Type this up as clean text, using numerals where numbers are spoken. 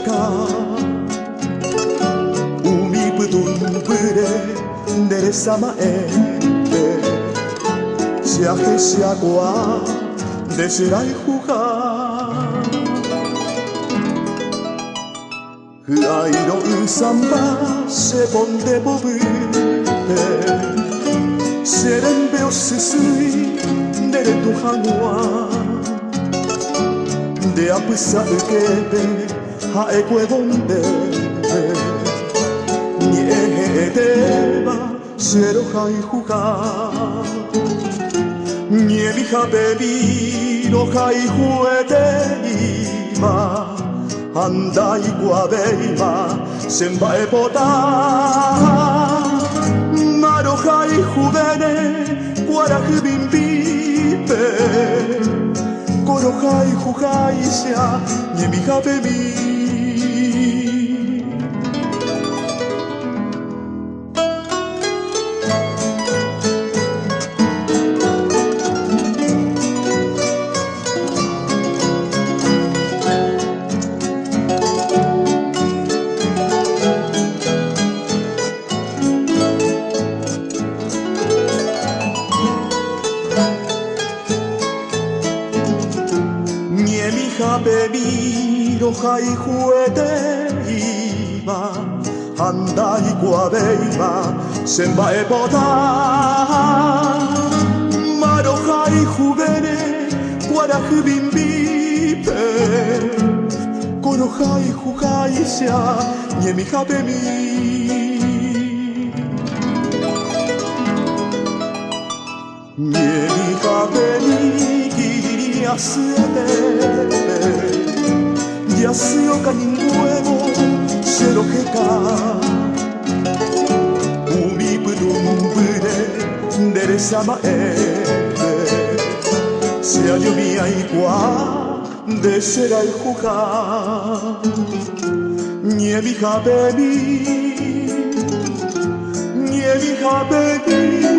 수수께까 umi putumpure dere samae siaje siagua deserai jugar Airo usamba se ponte bobite Serembeo susui dere tu hanua De apisa ukebe hae kuebonde Ni ehe deba sero hai jugar Ni elija bebi no hai juete iba Andai guabeima sembae pota Marohai juvene guaraj bimbipe Korohai jujai sea niemija bebi Bebi roja y juete iba anda y guabeima semba epota maroja y juvene guaraj bimbipe koroja y jujai sea niemija bebi niemija bebi Yasio caninguevo se lo queca Umi pudumbure dere samae Se llovía igual de será el jugar Niemija bebi Niemija bebi